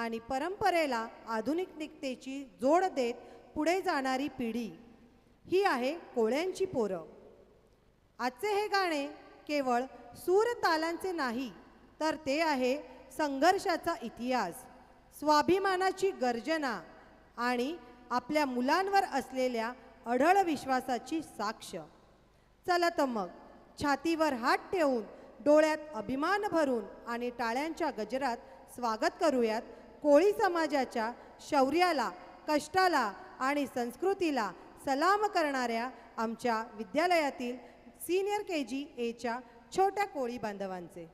आणि परंपरेला आधुनिकतेची जोड देत पुढे जाणारी पिढी ही आहे कोळ्यांची पोरं. आजचे हे गाणे केवळ सूर तालांचे नाही, तर ते आहे संघर्षाचा इतिहास, स्वाभिमानाची गर्जना आणि आपल्या मुलांवर असलेल्या अढळ विश्वासाची साक्ष. चला तर मग छातीवर हात ठेवून, डोळ्यात अभिमान भरून आणि टाळ्यांच्या गजरात स्वागत करूयात कोळी समाजाच्या शौर्याला, कष्टाला आणि संस्कृतीला सलाम करणाऱ्या आमच्या विद्यालयातील सीनियर KG Aच्या छोट्या कोळी बांधवांचे.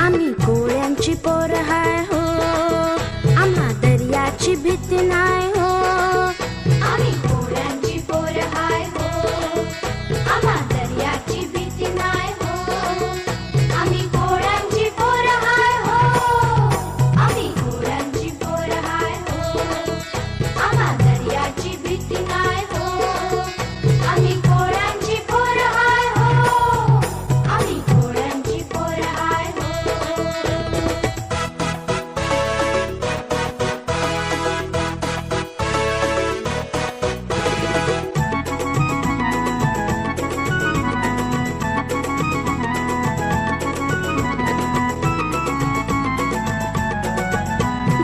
आम्ही कोळ्यांची पोर हाय हो, आम्हा दर्याची भीती नाही हो. आम्ही कोळ्यांची पोर हाय हो, आम्हा दर्याची भीती नाही हो. आम्ही कोळ्यांची पोर हाय हो, आम्ही कोळ्यांची पोर हाय हो, आम्हा दर्याची भीती नाही हो. आम्ही कोळ्यांची पोर हाय हो, आम्ही कोळ्यांची पोर हाय हो.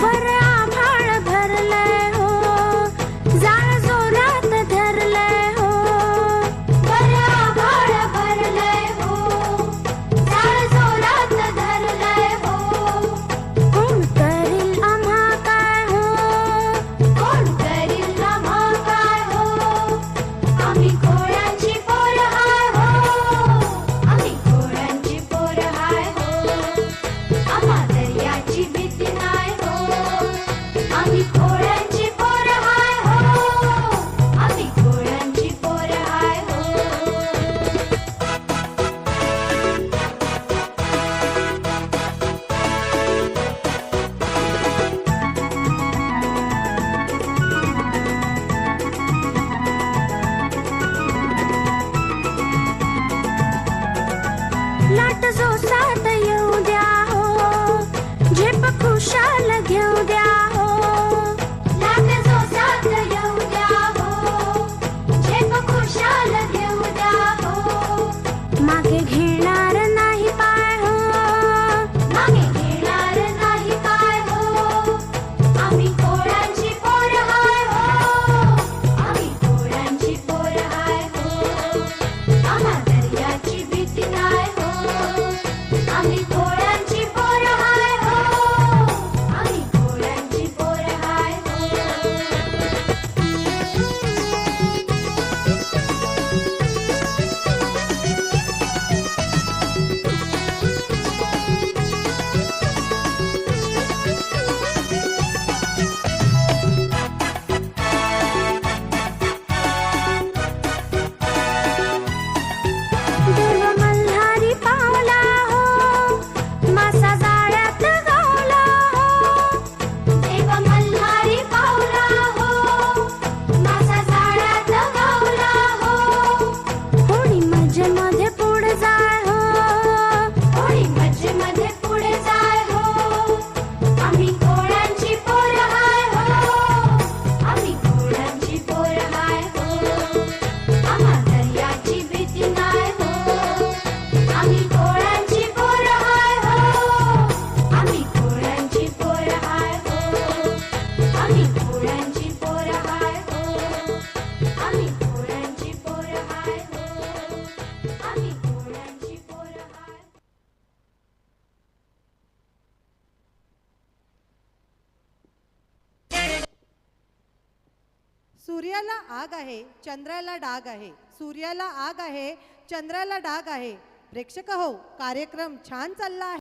बरं आभाळ भरलंय हो, जाळ जोरात धरलंय हो. बरं आभाळ भरलंय हो, जाळ जोरात धरलंय हो. कोण करील आम्हा काय हो, कोण करील आम्हा काय हो. आम्ही कोळ्यांची पोर हाय हो, आम्ही कोळ्यांची पोर हाय हो. आम्हा दर्याची भीती नाही हो. आम्ही कोळ्यांची पोर हाय हो, आम्ही कोळ्यांची पोर हाय हो. लाट जो साथ येऊ द्या हो, झेप खुशाल घेऊ द्या हो. लाट जो साथ येऊ द्या हो, झेप खुशाल घेऊ द्या हो. मागे घेणार नाही पाय हो, मागे घेणार नाही पाय हो. आम्ही कोळ्यांची पोर हाय हो, आम्ही कोळ्यांची पोर हाय हो. आम्हा दर्याची भीती नाही हो. आम्ही कोळ्यांची पोर हाय हो, आम्ही कोळ्यांची पोर हाय हो. देव मल्हारी पावला हो, मासा जाळ्यात गावला हो. देव मल्हारी पावला हो, मासा जाळ्यात गावला हो. होळी मजेमध्ये पुढे जाय हो, होळी मजेमध्ये पुढे जाय हो. आम्ही कोळ्यांची पोर हाय हो, आम्ही कोळ्यांची पोर हाय हो. आम्हा दर्याची भीती नाही हो. आम्ही कोळ्यांची पोर हाय हो, आम्ही कोळ्यांची पोर हाय हो. आम्ही कोळ्यांची पोर हाय हो, आम्ही कोळ्यांची पोर हाय हो. आम्ही कोळ्यांची पोर हाय. सूर्याला आग आहे, चंद्राला डाग आहे. सूर्याला आग आहे, चंद्राला डाग आहे. प्रेक्षक हो, कार्यक्रम छान चालला आहे.